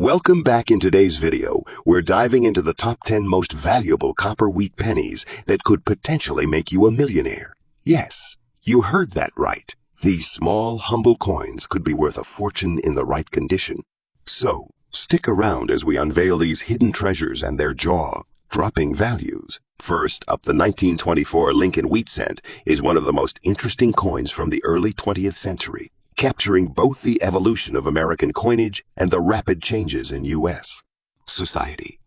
Welcome back. In today's video, we're diving into the top 10 most valuable copper wheat pennies that could potentially make you a millionaire. Yes, you heard that right. These small, humble coins could be worth a fortune in the right condition. So, stick around as we unveil these hidden treasures and their jaw-dropping values. First up, the 1924 Lincoln wheat cent is one of the most interesting coins from the early 20th century, capturing both the evolution of American coinage and the rapid changes in U.S. society.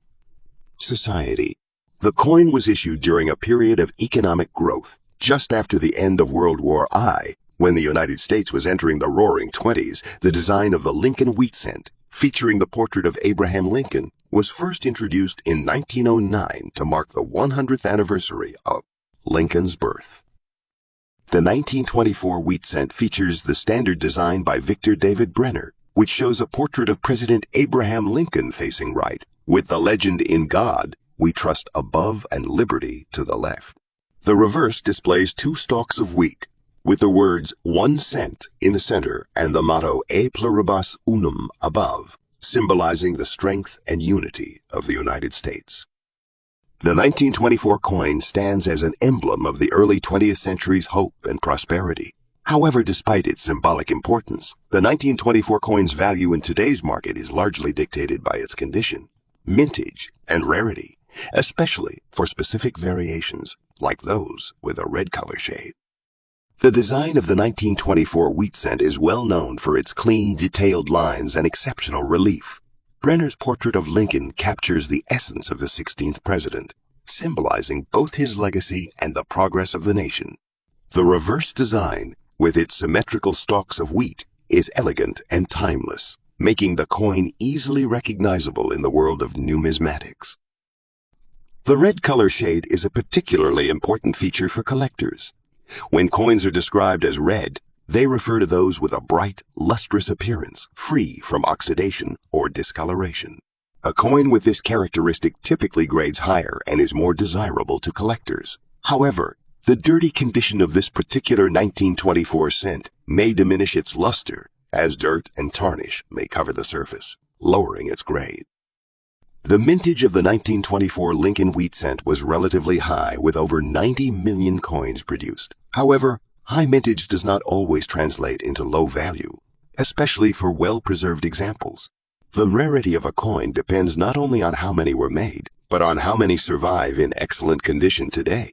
The coin was issued during a period of economic growth, just after the end of World War I, when the United States was entering the Roaring Twenties. The design of the Lincoln wheat cent, featuring the portrait of Abraham Lincoln, was first introduced in 1909 to mark the 100th anniversary of Lincoln's birth. The 1924 wheat cent features the standard design by Victor David Brenner, which shows a portrait of President Abraham Lincoln facing right, with the legend "In God we trust above and liberty" to the left. The reverse displays two stalks of wheat, with the words 1 cent in the center and the motto E pluribus unum above, symbolizing the strength and unity of the United States. The 1924 coin stands as an emblem of the early 20th century's hope and prosperity. However, despite its symbolic importance, the 1924 coin's value in today's market is largely dictated by its condition, mintage, and rarity, especially for specific variations like those with a red color shade. The design of the 1924 wheat cent is well known for its clean, detailed lines and exceptional relief. Brenner's portrait of Lincoln captures the essence of the 16th president, symbolizing both his legacy and the progress of the nation. The reverse design, with its symmetrical stalks of wheat, is elegant and timeless, making the coin easily recognizable in the world of numismatics. The red color shade is a particularly important feature for collectors. When coins are described as red, they refer to those with a bright, lustrous appearance, free from oxidation or discoloration. A coin with this characteristic typically grades higher and is more desirable to collectors. However, the dirty condition of this particular 1924 cent may diminish its luster, as dirt and tarnish may cover the surface, lowering its grade. The mintage of the 1924 Lincoln wheat cent was relatively high, with over 90 million coins produced. However, high mintage does not always translate into low value, especially for well-preserved examples. The rarity of a coin depends not only on how many were made, but on how many survive in excellent condition today.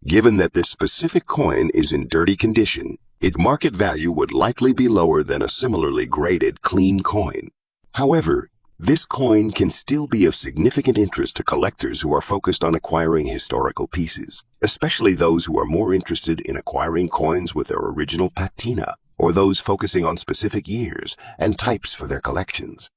Given that this specific coin is in dirty condition, its market value would likely be lower than a similarly graded clean coin. However, this coin can still be of significant interest to collectors who are focused on acquiring historical pieces, especially those who are more interested in acquiring coins with their original patina, or those focusing on specific years and types for their collections.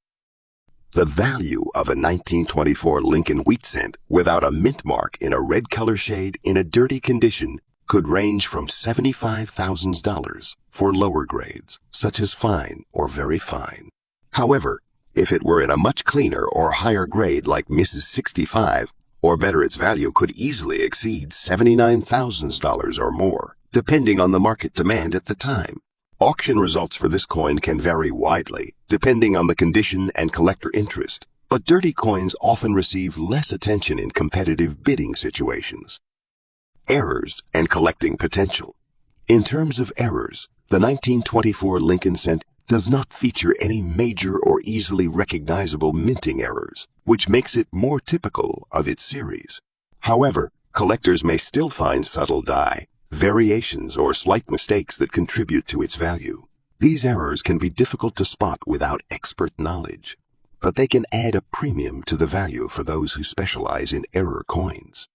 The value of a 1924 Lincoln wheat cent without a mint mark in a red color shade in a dirty condition could range from $75,000 for lower grades, such as fine or very fine. However, if it were in a much cleaner or higher grade like Mrs. 65, or better, its value could easily exceed $79,000 or more, depending on the market demand at the time. Auction results for this coin can vary widely, depending on the condition and collector interest, but dirty coins often receive less attention in competitive bidding situations. Errors and collecting potential. In terms of errors, the 1924 Lincoln cent does not feature any major or easily recognizable minting errors, which makes it more typical of its series. However, collectors may still find subtle die, variations, or slight mistakes that contribute to its value. These errors can be difficult to spot without expert knowledge, but they can add a premium to the value for those who specialize in error coins.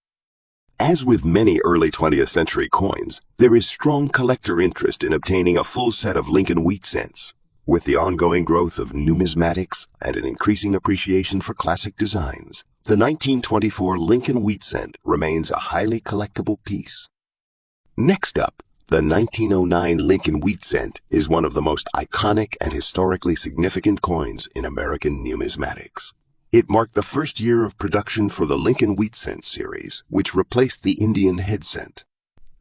As with many early 20th century coins, there is strong collector interest in obtaining a full set of Lincoln wheat cents. With the ongoing growth of numismatics and an increasing appreciation for classic designs, the 1924 Lincoln wheat cent remains a highly collectible piece. Next up, the 1909 Lincoln wheat cent is one of the most iconic and historically significant coins in American numismatics. It marked the first year of production for the Lincoln wheat cent series, which replaced the Indian head cent.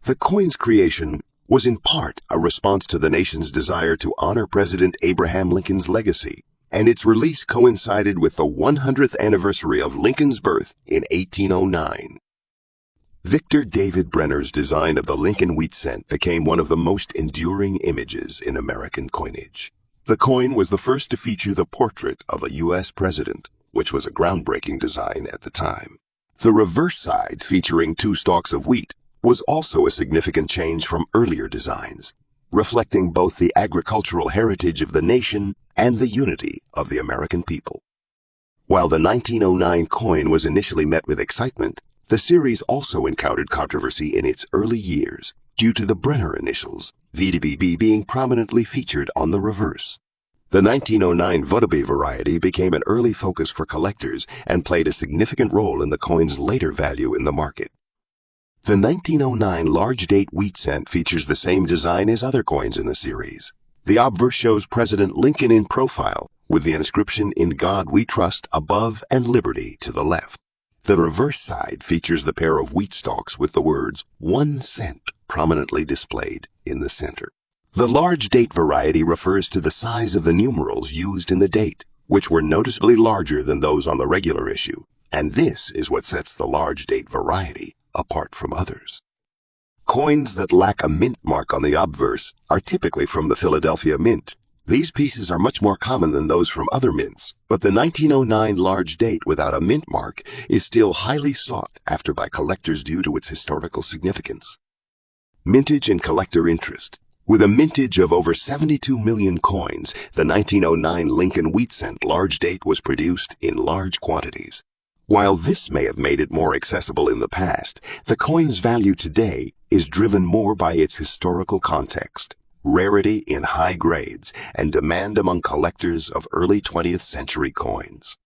The coin's creation was in part a response to the nation's desire to honor President Abraham Lincoln's legacy and its release coincided with the 100th anniversary of Lincoln's birth in 1809. Victor David Brenner's design of the Lincoln wheat cent became one of the most enduring images in American coinage. The coin was the first to feature the portrait of a U.S. president, which was a groundbreaking design at the time. The reverse side, featuring 2 stalks of wheat, was also a significant change from earlier designs, reflecting both the agricultural heritage of the nation and the unity of the American people. While the 1909 coin was initially met with excitement, the series also encountered controversy in its early years due to the Brenner initials, VDBB, being prominently featured on the reverse. The 1909 VDB variety became an early focus for collectors and played a significant role in the coin's later value in the market. The 1909 large date wheat cent features the same design as other coins in the series. The obverse shows President Lincoln in profile, with the inscription "In God We Trust" above and "Liberty" to the left. The reverse side features the pair of wheat stalks with the words 1 cent prominently displayed in the center. The large date variety refers to the size of the numerals used in the date, which were noticeably larger than those on the regular issue, and this is what sets the large date variety apart from others. Coins that lack a mint mark on the obverse are typically from the Philadelphia Mint. These pieces are much more common than those from other mints, but the 1909 large date without a mint mark is still highly sought after by collectors due to its historical significance. Mintage and collector interest. With a mintage of over 72 million coins, the 1909 Lincoln wheat cent large date was produced in large quantities. While this may have made it more accessible in the past, the coin's value today is driven more by its historical context, rarity in high grades, and demand among collectors of early 20th century coins.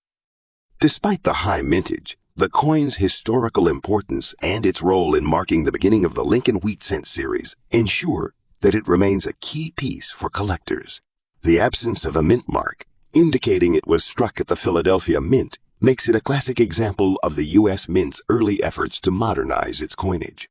Despite the high mintage, the coin's historical importance and its role in marking the beginning of the Lincoln wheat cent series ensure that it remains a key piece for collectors. The absence of a mint mark, indicating it was struck at the Philadelphia Mint, makes it a classic example of the U.S. Mint's early efforts to modernize its coinage.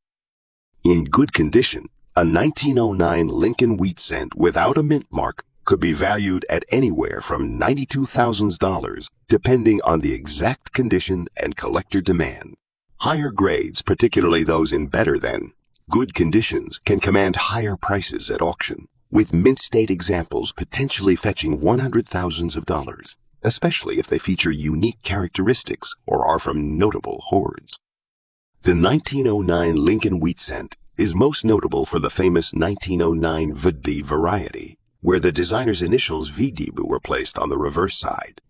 In good condition, a 1909 Lincoln wheat cent without a mint mark could be valued at anywhere from $92,000, depending on the exact condition and collector demand. Higher grades, particularly those in better than good conditions, can command higher prices at auction, with mint state examples potentially fetching $100,000, especially if they feature unique characteristics or are from notable hoards. The 1909 Lincoln wheat cent is most notable for the famous 1909 VDB variety, where the designer's initials VDB were placed on the reverse side.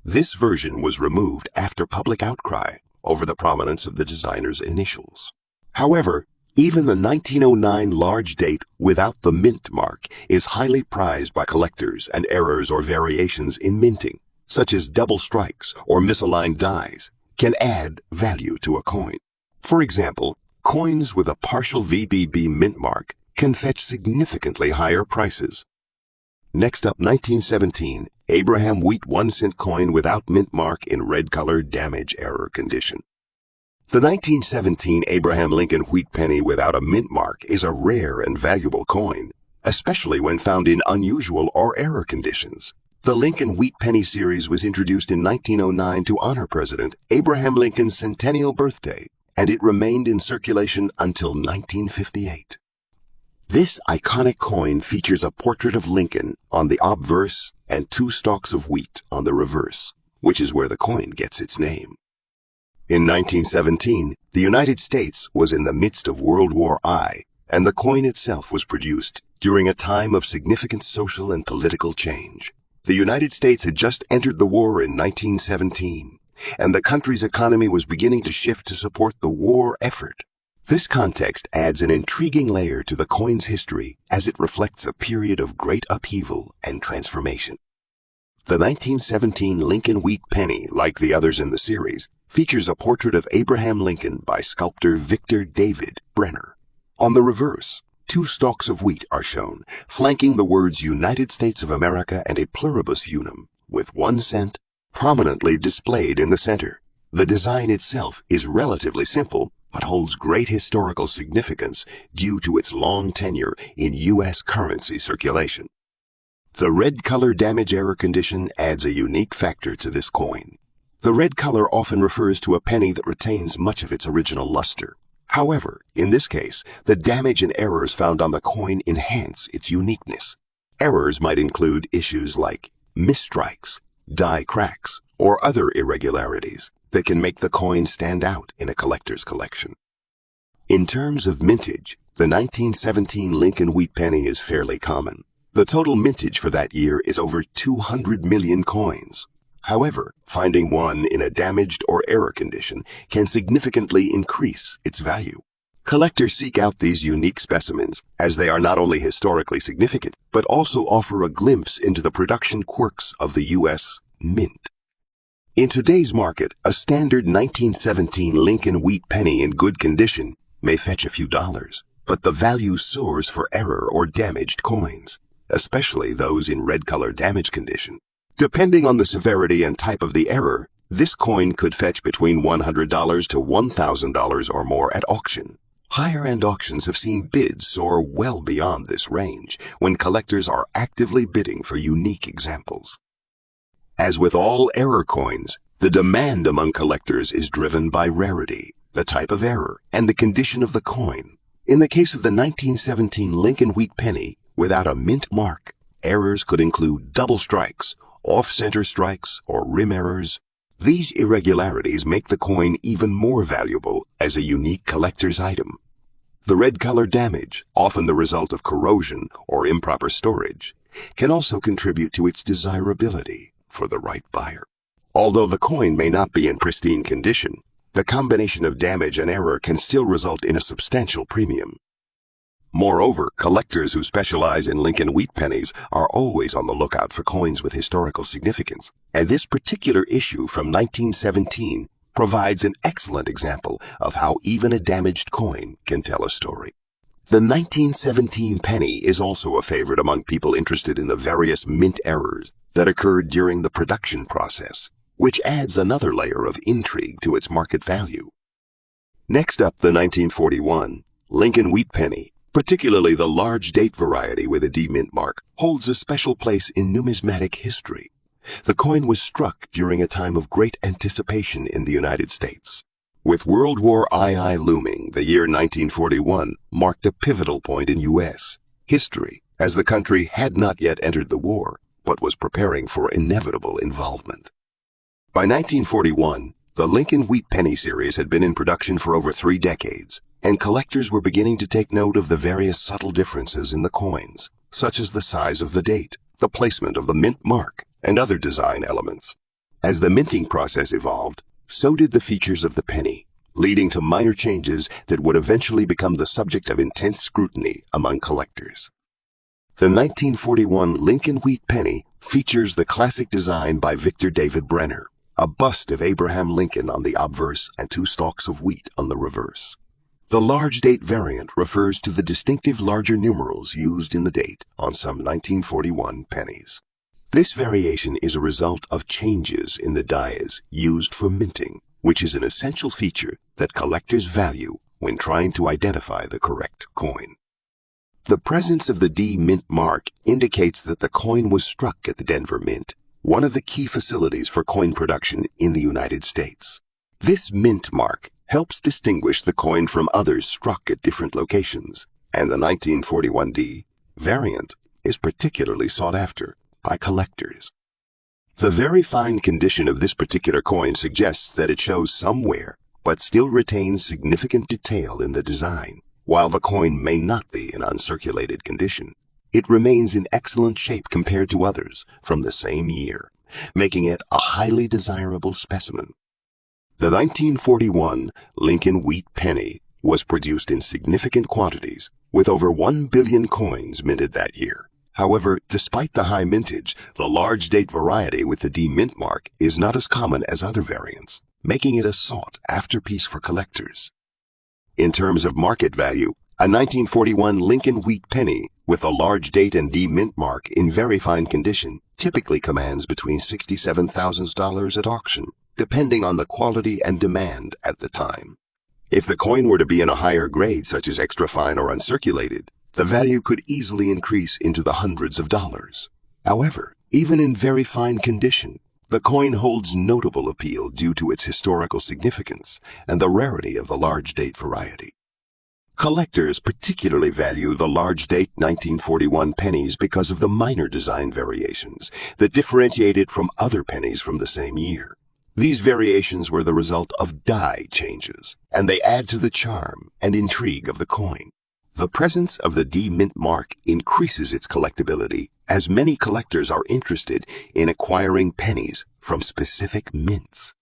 This version was removed after public outcry over the prominence of the designer's initials. However, even the 1909 large date without the mint mark is highly prized by collectors, and errors or variations in minting, such as double strikes or misaligned dies, can add value to a coin. For example, coins with a partial VBB mint mark can fetch significantly higher prices. Next up, 1917 Abraham wheat 1 cent coin without mint mark in red color damage error condition. The 1917 Abraham Lincoln wheat penny without a mint mark is a rare and valuable coin, especially when found in unusual or error conditions. The Lincoln wheat penny series was introduced in 1909 to honor President Abraham Lincoln's centennial birthday, and it remained in circulation until 1958. This iconic coin features a portrait of Lincoln on the obverse and 2 stalks of wheat on the reverse, which is where the coin gets its name. In 1917, the United States was in the midst of World War I, and the coin itself was produced during a time of significant social and political change. The United States had just entered the war in 1917, and the country's economy was beginning to shift to support the war effort. This context adds an intriguing layer to the coin's history as it reflects a period of great upheaval and transformation. The 1917 Lincoln wheat penny, like the others in the series, features a portrait of Abraham Lincoln by sculptor Victor David Brenner. On the reverse, 2 stalks of wheat are shown, flanking the words United States of America and a pluribus unum, with 1 cent prominently displayed in the center. The design itself is relatively simple, but holds great historical significance due to its long tenure in U.S. currency circulation. The red color damage error condition adds a unique factor to this coin. The red color often refers to a penny that retains much of its original luster. However, in this case, the damage and errors found on the coin enhance its uniqueness. Errors might include issues like misstrikes, die cracks, or other irregularities that can make the coin stand out in a collector's collection. In terms of mintage, the 1917 Lincoln Wheat Penny is fairly common. The total mintage for that year is over 200 million coins. However, finding one in a damaged or error condition can significantly increase its value. Collectors seek out these unique specimens as they are not only historically significant, but also offer a glimpse into the production quirks of the U.S. Mint. In today's market, a standard 1917 Lincoln Wheat Penny in good condition may fetch a few dollars, but the value soars for error or damaged coins, especially those in red color damage condition. Depending on the severity and type of the error, this coin could fetch between $100 to $1,000 or more at auction. Higher-end auctions have seen bids soar well beyond this range when collectors are actively bidding for unique examples. As with all error coins, the demand among collectors is driven by rarity, the type of error, and the condition of the coin. In the case of the 1917 Lincoln Wheat Penny, without a mint mark, errors could include double strikes, off-center strikes, or rim errors. These irregularities make the coin even more valuable as a unique collector's item. The red color damage, often the result of corrosion or improper storage, can also contribute to its desirability for the right buyer. Although the coin may not be in pristine condition, the combination of damage and error can still result in a substantial premium. Moreover, collectors who specialize in Lincoln Wheat Pennies are always on the lookout for coins with historical significance, and this particular issue from 1917 provides an excellent example of how even a damaged coin can tell a story. The 1917 penny is also a favorite among people interested in the various mint errors that occurred during the production process, which adds another layer of intrigue to its market value. Next up, the 1941 Lincoln Wheat Penny, particularly the large date variety with a D mint mark, holds a special place in numismatic history. The coin was struck during a time of great anticipation in the United States. With World War II looming, the year 1941 marked a pivotal point in U.S. history, as the country had not yet entered the war, but was preparing for inevitable involvement. By 1941, the Lincoln Wheat Penny series had been in production for over 3 decades, and collectors were beginning to take note of the various subtle differences in the coins, such as the size of the date, the placement of the mint mark, and other design elements. As the minting process evolved, so did the features of the penny, leading to minor changes that would eventually become the subject of intense scrutiny among collectors. The 1941 Lincoln Wheat Penny features the classic design by Victor David Brenner, a bust of Abraham Lincoln on the obverse and 2 stalks of wheat on the reverse. The large date variant refers to the distinctive larger numerals used in the date on some 1941 pennies. This variation is a result of changes in the dies used for minting, which is an essential feature that collectors value when trying to identify the correct coin. The presence of the D mint mark indicates that the coin was struck at the Denver Mint, one of the key facilities for coin production in the United States. This mint mark helps distinguish the coin from others struck at different locations, and the 1941 D variant is particularly sought after by collectors. The very fine condition of this particular coin suggests that it shows some wear, but still retains significant detail in the design. While the coin may not be in uncirculated condition, it remains in excellent shape compared to others from the same year, making it a highly desirable specimen. The 1941 Lincoln Wheat Penny was produced in significant quantities, with over 1 billion coins minted that year. However, despite the high mintage, the large date variety with the D mint mark is not as common as other variants, making it a sought-after piece for collectors. In terms of market value, a 1941 Lincoln Wheat Penny with a large date and D mint mark in very fine condition typically commands between $67,000 at auction, depending on the quality and demand at the time. If the coin were to be in a higher grade, such as extra fine or uncirculated, the value could easily increase into the hundreds of dollars. However, even in very fine condition, the coin holds notable appeal due to its historical significance and the rarity of the large date variety. Collectors particularly value the large date 1941 pennies because of the minor design variations that differentiate it from other pennies from the same year. These variations were the result of die changes, and they add to the charm and intrigue of the coin. The presence of the D mint mark increases its collectability, as many collectors are interested in acquiring pennies from specific mints.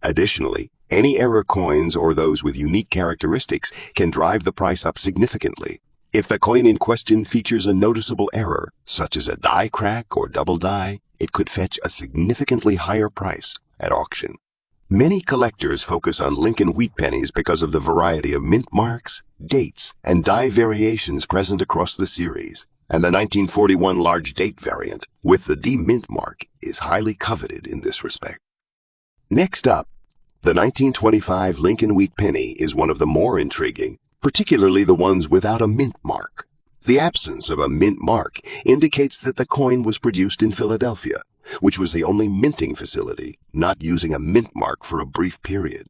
Additionally, any error coins or those with unique characteristics can drive the price up significantly. If the coin in question features a noticeable error, such as a die crack or double die, it could fetch a significantly higher price at auction. Many collectors focus on Lincoln wheat pennies because of the variety of mint marks, dates, and die variations present across the series, and the 1941 large date variant with the D mint mark is highly coveted in this respect. Next up, the 1925 Lincoln wheat penny is one of the more intriguing, particularly the ones without a mint mark. The absence of a mint mark indicates that the coin was produced in Philadelphia, which was the only minting facility not using a mint mark for a brief period.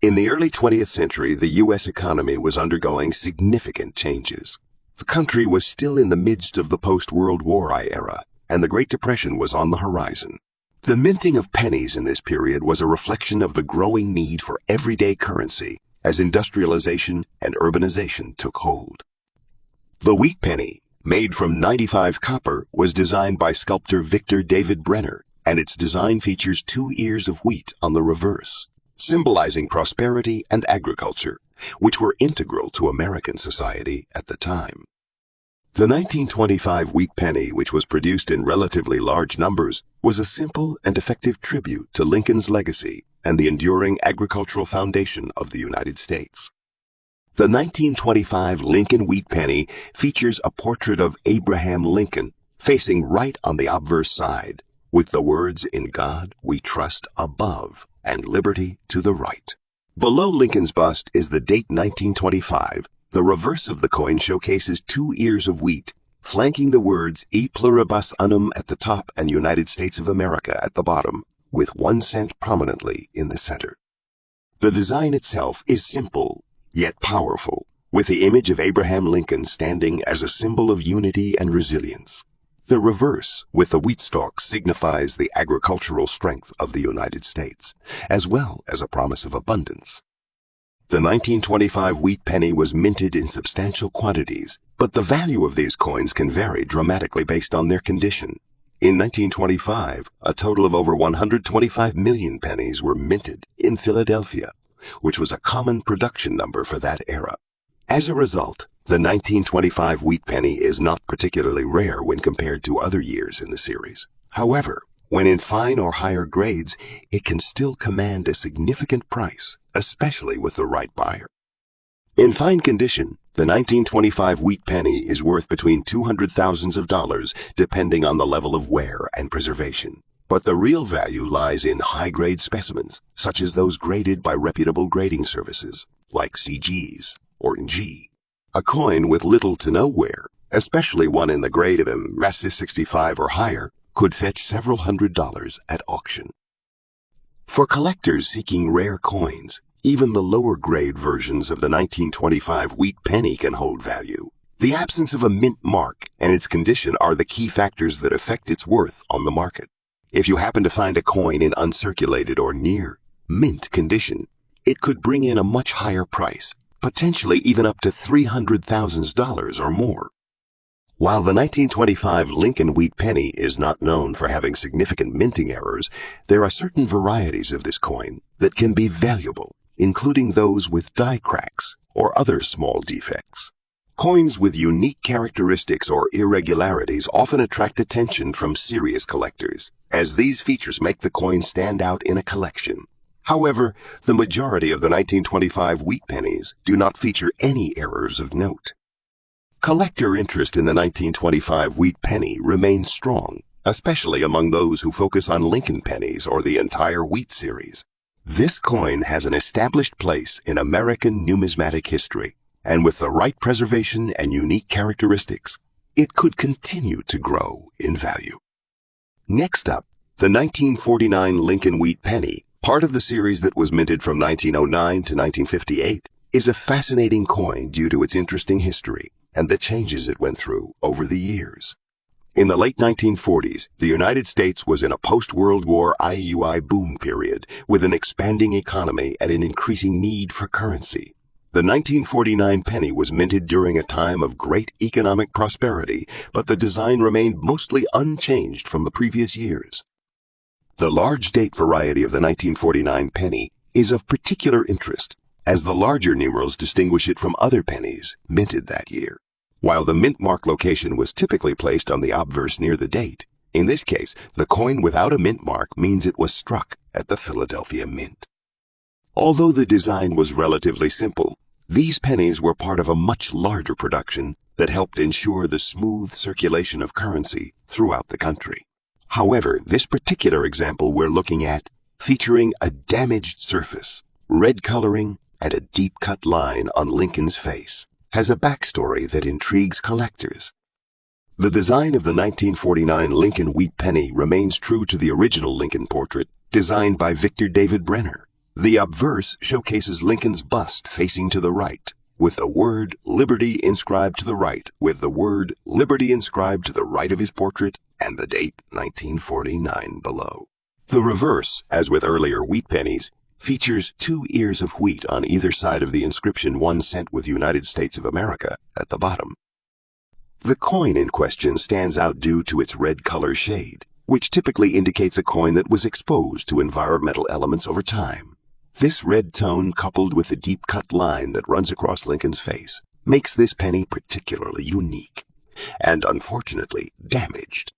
In the early 20th century, the U.S. economy was undergoing significant changes. The country was still in the midst of the post-World War I era, and the Great Depression was on the horizon. The minting of pennies in this period was a reflection of the growing need for everyday currency as industrialization and urbanization took hold. The wheat penny, made from 95 copper, was designed by sculptor Victor David Brenner, and its design features 2 ears of wheat on the reverse, symbolizing prosperity and agriculture, which were integral to American society at the time. The 1925 wheat penny, which was produced in relatively large numbers, was a simple and effective tribute to Lincoln's legacy and the enduring agricultural foundation of the United States. The 1925 Lincoln wheat penny features a portrait of Abraham Lincoln facing right on the obverse side, with the words "In God we trust" above and "Liberty to the right." Below Lincoln's bust is the date 1925. The reverse of the coin showcases 2 ears of wheat, flanking the words "E pluribus unum" at the top and "United States of America" at the bottom, with 1 cent prominently in the center. The design itself is simple, yet powerful, with the image of Abraham Lincoln standing as a symbol of unity and resilience. The reverse, with the wheat stalk, signifies the agricultural strength of the United States, as well as a promise of abundance. The 1925 wheat penny was minted in substantial quantities, but the value of these coins can vary dramatically based on their condition. In 1925, a total of over 125 million pennies were minted in Philadelphia, which was a common production number for that era. As a result, the 1925 wheat penny is not particularly rare when compared to other years in the series. However, when in fine or higher grades, it can still command a significant price, especially with the right buyer. In fine condition, the 1925 wheat penny is worth between $200,000 depending on the level of wear and preservation. But the real value lies in high-grade specimens, such as those graded by reputable grading services, like CG's or G. A coin with little to no wear, especially one in the grade of MS 65 or higher, could fetch several $100s at auction. For collectors seeking rare coins, even the lower-grade versions of the 1925 wheat penny can hold value. The absence of a mint mark and its condition are the key factors that affect its worth on the market. If you happen to find a coin in uncirculated or near mint condition, it could bring in a much higher price, potentially even up to $300,000 or more. While the 1925 Lincoln wheat penny is not known for having significant minting errors, there are certain varieties of this coin that can be valuable, including those with die cracks or other small defects. Coins with unique characteristics or irregularities often attract attention from serious collectors, as these features make the coin stand out in a collection. However, the majority of the 1925 wheat pennies do not feature any errors of note. Collector interest in the 1925 wheat penny remains strong, especially among those who focus on Lincoln pennies or the entire wheat series. This coin has an established place in American numismatic history, and with the right preservation and unique characteristics, it could continue to grow in value. Next up, the 1949 Lincoln Wheat Penny, part of the series that was minted from 1909 to 1958, is a fascinating coin due to its interesting history and the changes it went through over the years. In the late 1940s, the United States was in a post-World War IUI boom period with an expanding economy and an increasing need for currency. The 1949 penny was minted during a time of great economic prosperity, but the design remained mostly unchanged from the previous years. The large date variety of the 1949 penny is of particular interest, as the larger numerals distinguish it from other pennies minted that year. While the mint mark location was typically placed on the obverse near the date, in this case, the coin without a mint mark means it was struck at the Philadelphia Mint. Although the design was relatively simple, these pennies were part of a much larger production that helped ensure the smooth circulation of currency throughout the country. However, this particular example we're looking at, featuring a damaged surface, red coloring, and a deep-cut line on Lincoln's face, has a backstory that intrigues collectors. The design of the 1949 Lincoln Wheat Penny remains true to the original Lincoln portrait, designed by Victor David Brenner. The obverse showcases Lincoln's bust facing to the right, with the word Liberty inscribed to the right, of his portrait, and the date 1949 below. The reverse, as with earlier wheat pennies, features 2 ears of wheat on either side of the inscription 1 cent with United States of America at the bottom. The coin in question stands out due to its red color shade, which typically indicates a coin that was exposed to environmental elements over time. This red tone, coupled with the deep-cut line that runs across Lincoln's face, makes this penny particularly unique, and unfortunately damaged.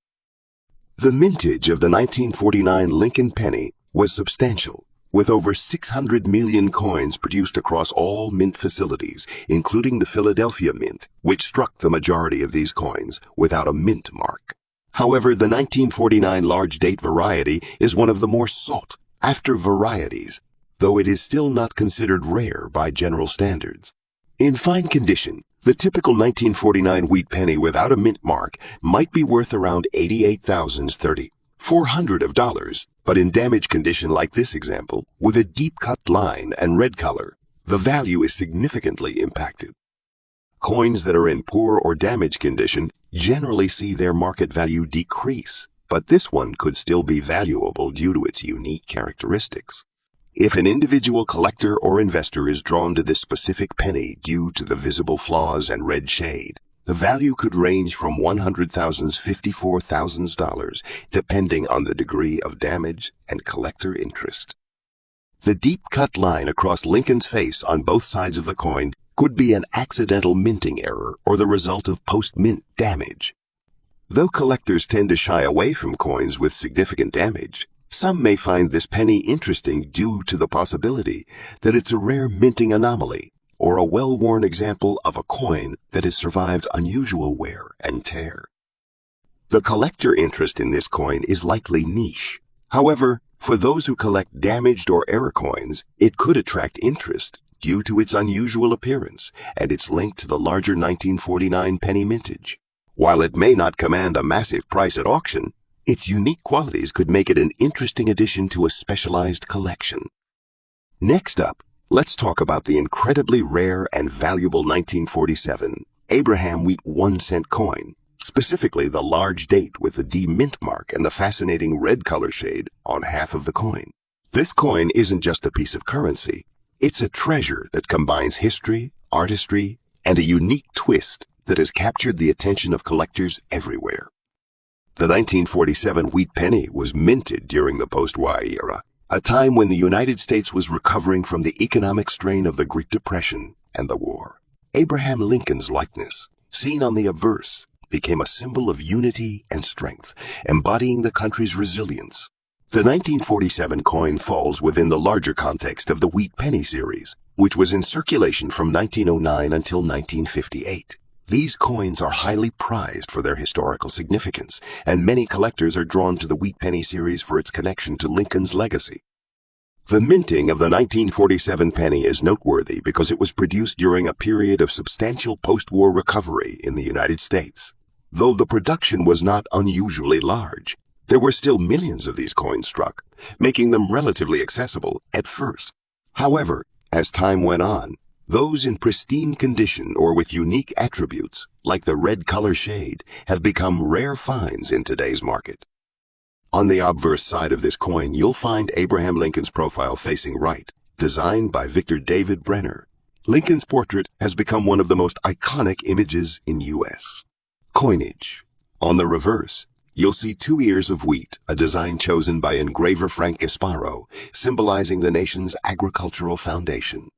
The mintage of the 1949 Lincoln penny was substantial, with over 600 million coins produced across all mint facilities, including the Philadelphia Mint, which struck the majority of these coins without a mint mark. However, the 1949 large date variety is one of the more sought-after varieties, though it is still not considered rare by general standards. In fine condition, the typical 1949 wheat penny without a mint mark might be worth around $88,400, but in damaged condition like this example, with a deep-cut line and red color, the value is significantly impacted. Coins that are in poor or damaged condition generally see their market value decrease, but this one could still be valuable due to its unique characteristics. If an individual collector or investor is drawn to this specific penny due to the visible flaws and red shade, the value could range from $100,000 to $54,000, depending on the degree of damage and collector interest. The deep-cut line across Lincoln's face on both sides of the coin could be an accidental minting error or the result of post-mint damage. Though collectors tend to shy away from coins with significant damage, some may find this penny interesting due to the possibility that it's a rare minting anomaly or a well-worn example of a coin that has survived unusual wear and tear. The collector interest in this coin is likely niche. However, for those who collect damaged or error coins, it could attract interest due to its unusual appearance and its link to the larger 1949 penny mintage. While it may not command a massive price at auction, its unique qualities could make it an interesting addition to a specialized collection. Next up, let's talk about the incredibly rare and valuable 1947 Abraham Wheat 1-cent coin, specifically the large date with the D mint mark and the fascinating red color shade on half of the coin. This coin isn't just a piece of currency, it's a treasure that combines history, artistry, and a unique twist that has captured the attention of collectors everywhere. The 1947 wheat penny was minted during the post-war era, a time when the United States was recovering from the economic strain of the Great Depression and the war. Abraham Lincoln's likeness, seen on the obverse, became a symbol of unity and strength, embodying the country's resilience. The 1947 coin falls within the larger context of the wheat penny series, which was in circulation from 1909 until 1958. These coins are highly prized for their historical significance, and many collectors are drawn to the wheat penny series for its connection to Lincoln's legacy. The minting of the 1947 penny is noteworthy because it was produced during a period of substantial post-war recovery in the United States. Though the production was not unusually large, there were still millions of these coins struck, making them relatively accessible at first. However, as time went on, those in pristine condition or with unique attributes, like the red color shade, have become rare finds in today's market. On the obverse side of this coin, you'll find Abraham Lincoln's profile facing right, designed by Victor David Brenner. Lincoln's portrait has become one of the most iconic images in U.S. coinage. On the reverse, you'll see 2 ears of wheat, a design chosen by engraver Frank Gasparo, symbolizing the nation's agricultural foundation.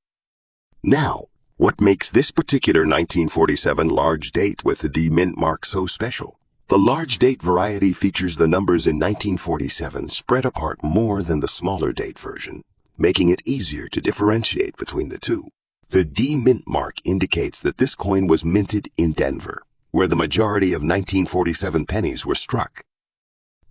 Now, what makes this particular 1947 large date with the D mint mark so special? The large date variety features the numbers in 1947 spread apart more than the smaller date version, making it easier to differentiate between the two. The D mint mark indicates that this coin was minted in Denver, where the majority of 1947 pennies were struck.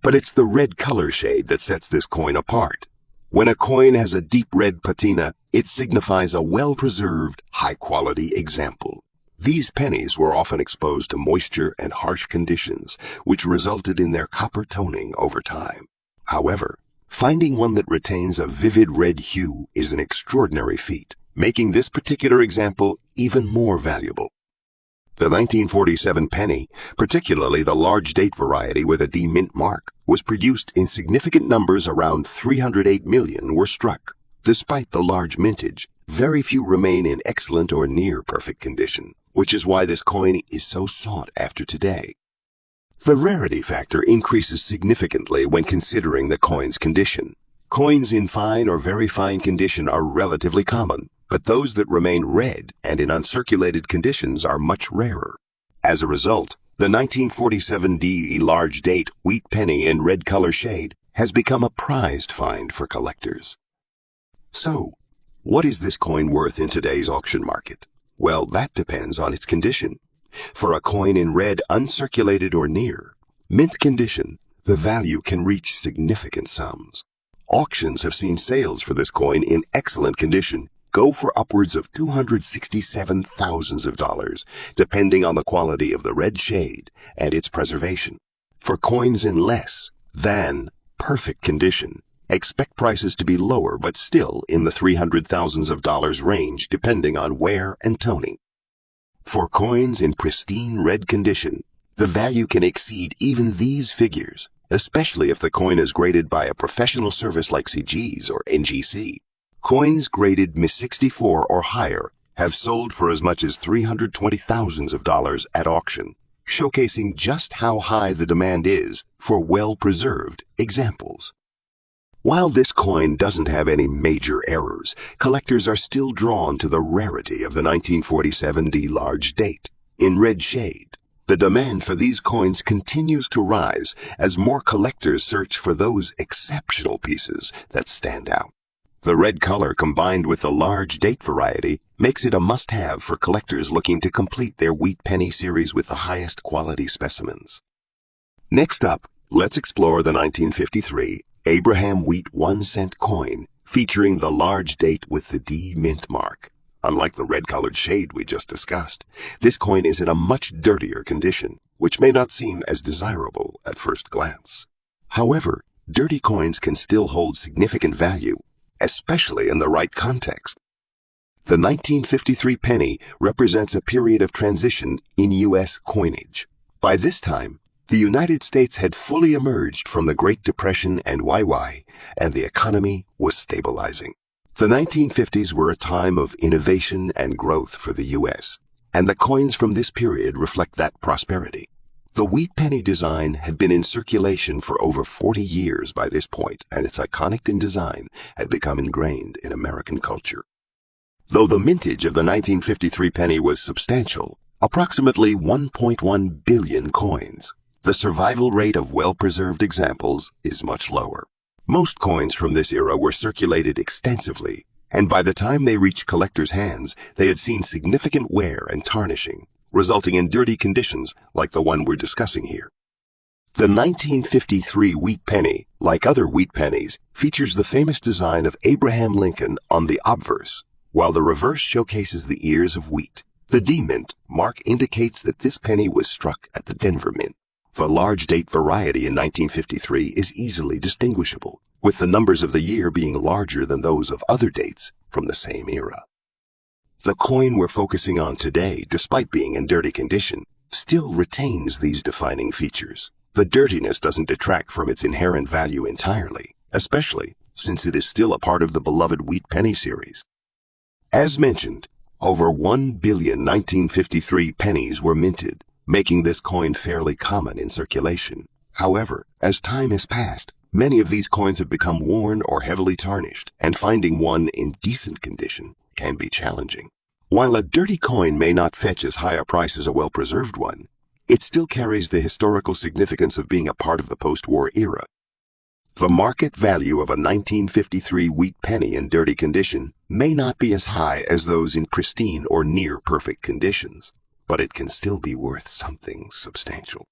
But it's the red color shade that sets this coin apart. When a coin has a deep red patina, it signifies a well-preserved, high-quality example. These pennies were often exposed to moisture and harsh conditions, which resulted in their copper toning over time. However, finding one that retains a vivid red hue is an extraordinary feat, making this particular example even more valuable. The 1947 penny, particularly the large date variety with a D mint mark, was produced in significant numbers. Around 308 million were struck. Despite the large mintage, very few remain in excellent or near perfect condition, which is why this coin is so sought after today. The rarity factor increases significantly when considering the coin's condition. Coins in fine or very fine condition are relatively common, but those that remain red and in uncirculated conditions are much rarer. As a result, the 1947 D large date wheat penny in red color shade has become a prized find for collectors. So, what is this coin worth in today's auction market? Well, that depends on its condition. For a coin in red, uncirculated or near mint condition, the value can reach significant sums. Auctions have seen sales for this coin in excellent condition go for upwards of $267,000, depending on the quality of the red shade and its preservation. For coins in less than perfect condition, expect prices to be lower but still in the $300,000s range, depending on wear and toning. For coins in pristine red condition, the value can exceed even these figures, especially if the coin is graded by a professional service like CG's or NGC. Coins graded Miss 64 or higher have sold for as much as $320,000 at auction, showcasing just how high the demand is for well-preserved examples. While this coin doesn't have any major errors, collectors are still drawn to the rarity of the 1947 D large date in red shade. The demand for these coins continues to rise as more collectors search for those exceptional pieces that stand out. The red color combined with the large date variety makes it a must-have for collectors looking to complete their wheat penny series with the highest quality specimens. Next up, let's explore the 1953 Abraham Wheat 1-cent coin featuring the large date with the D mint mark. Unlike the red-colored shade we just discussed, this coin is in a much dirtier condition, which may not seem as desirable at first glance. However, dirty coins can still hold significant value, especially in the right context. The 1953 penny represents a period of transition in U.S. coinage. By this time, the United States had fully emerged from the Great Depression and YY, and the economy was stabilizing. The 1950s were a time of innovation and growth for the U.S., and the coins from this period reflect that prosperity. The wheat penny design had been in circulation for over 40 years by this point, and its iconic design had become ingrained in American culture. Though the mintage of the 1953 penny was substantial, approximately 1.1 billion coins, the survival rate of well-preserved examples is much lower. Most coins from this era were circulated extensively, and by the time they reached collectors' hands, they had seen significant wear and tarnishing, resulting in dirty conditions like the one we're discussing here. The 1953 wheat penny, like other wheat pennies, features the famous design of Abraham Lincoln on the obverse, while the reverse showcases the ears of wheat. The D Mint mark indicates that this penny was struck at the Denver Mint. The large date variety in 1953 is easily distinguishable, with the numbers of the year being larger than those of other dates from the same era. The coin we're focusing on today, despite being in dirty condition, still retains these defining features. The dirtiness doesn't detract from its inherent value entirely, especially since it is still a part of the beloved wheat penny series. As mentioned, over 1 billion 1953 pennies were minted, making this coin fairly common in circulation. However, as time has passed, many of these coins have become worn or heavily tarnished, and finding one in decent condition can be challenging. While a dirty coin may not fetch as high a price as a well-preserved one, it still carries the historical significance of being a part of the post-war era. The market value of a 1953 wheat penny in dirty condition may not be as high as those in pristine or near-perfect conditions, but it can still be worth something substantial.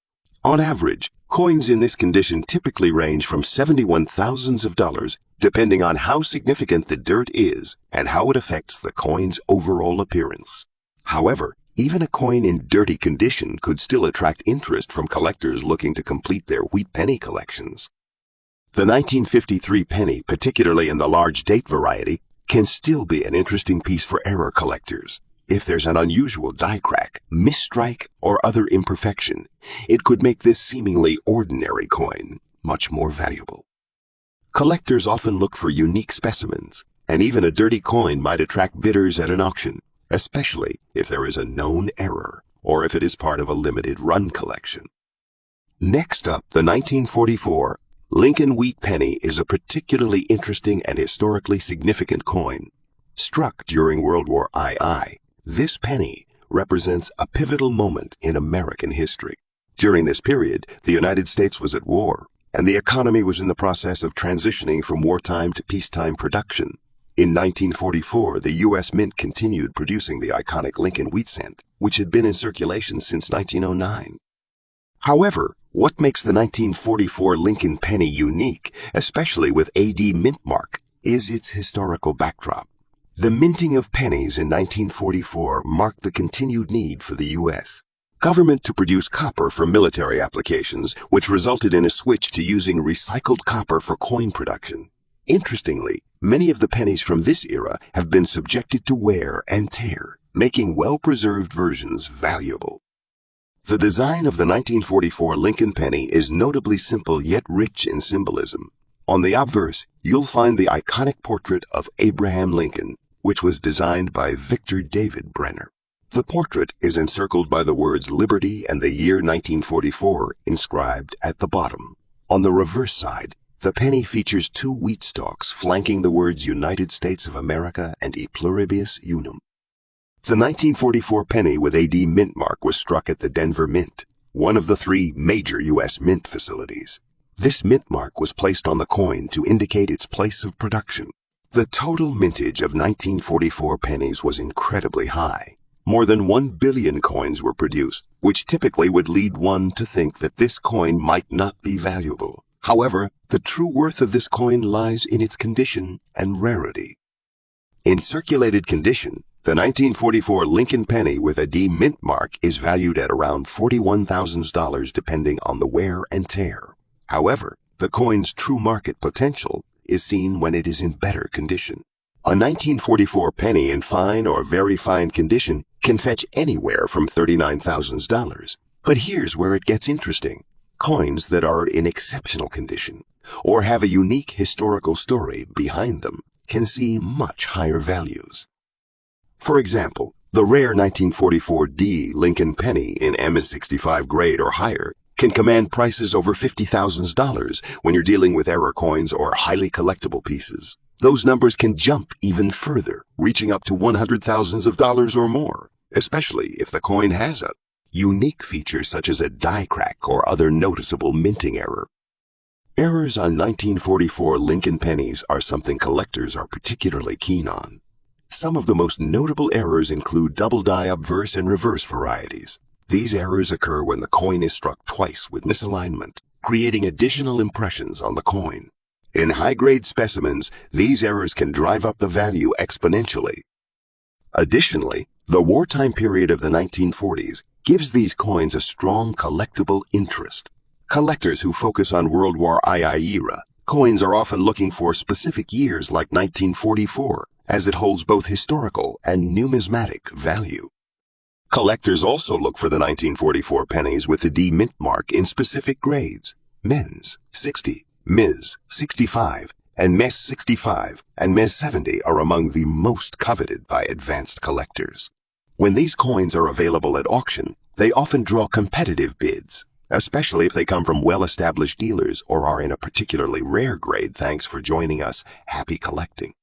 On average, coins in this condition typically range from $71,000, depending on how significant the dirt is and how it affects the coin's overall appearance. However, even a coin in dirty condition could still attract interest from collectors looking to complete their wheat penny collections. The 1953 penny, particularly in the large date variety, can still be an interesting piece for error collectors. If there's an unusual die crack, misstrike, or other imperfection, it could make this seemingly ordinary coin much more valuable. Collectors often look for unique specimens, and even a dirty coin might attract bidders at an auction, especially if there is a known error or if it is part of a limited run collection. Next up, the 1944 Lincoln Wheat Penny is a particularly interesting and historically significant coin. Struck during World War II, this penny represents a pivotal moment in American history. During this period, the United States was at war, and the economy was in the process of transitioning from wartime to peacetime production. In 1944, the U.S. Mint continued producing the iconic Lincoln wheat cent, which had been in circulation since 1909. However, what makes the 1944 Lincoln penny unique, especially with AD mint mark, is its historical backdrop. The minting of pennies in 1944 marked the continued need for the U.S. government to produce copper for military applications, which resulted in a switch to using recycled copper for coin production. Interestingly, many of the pennies from this era have been subjected to wear and tear, making well-preserved versions valuable. The design of the 1944 Lincoln penny is notably simple yet rich in symbolism. On the obverse, you'll find the iconic portrait of Abraham Lincoln, which was designed by Victor David Brenner. The portrait is encircled by the words Liberty and the year 1944 inscribed at the bottom. On the reverse side, the penny features two wheat stalks flanking the words United States of America and E Pluribus Unum. The 1944 penny with AD mint mark was struck at the Denver Mint, one of the three major U.S. mint facilities. This mint mark was placed on the coin to indicate its place of production. The total mintage of 1944 pennies was incredibly high. More than 1 billion coins were produced, which typically would lead one to think that this coin might not be valuable. However, the true worth of this coin lies in its condition and rarity. In circulated condition, the 1944 Lincoln penny with a D mint mark is valued at around $41,000 depending on the wear and tear. However, the coin's true market potential is seen when it is in better condition. A 1944 penny in fine or very fine condition can fetch anywhere from $39,000. But here's where it gets interesting. Coins that are in exceptional condition or have a unique historical story behind them can see much higher values. For example, the rare 1944 D Lincoln penny in MS65 grade or higher can command prices over $50,000 when you're dealing with error coins or highly collectible pieces. Those numbers can jump even further, reaching up to $100,000 or more, especially if the coin has a unique feature such as a die crack or other noticeable minting error. Errors on 1944 Lincoln pennies are something collectors are particularly keen on. Some of the most notable errors include double die obverse and reverse varieties. These errors occur when the coin is struck twice with misalignment, creating additional impressions on the coin. In high-grade specimens, these errors can drive up the value exponentially. Additionally, The wartime period of the 1940s gives these coins a strong collectible interest. Collectors who focus on World War II era coins are often looking for specific years like 1944, as it holds both historical and numismatic value. Collectors also look for the 1944 pennies with the D mint mark in specific grades. Men's 60, Ms. 65, and Mes 65 and Mes 70 are among the most coveted by advanced collectors. When these coins are available at auction, they often draw competitive bids, especially if they come from well-established dealers or are in a particularly rare grade. Thanks for joining us. Happy collecting.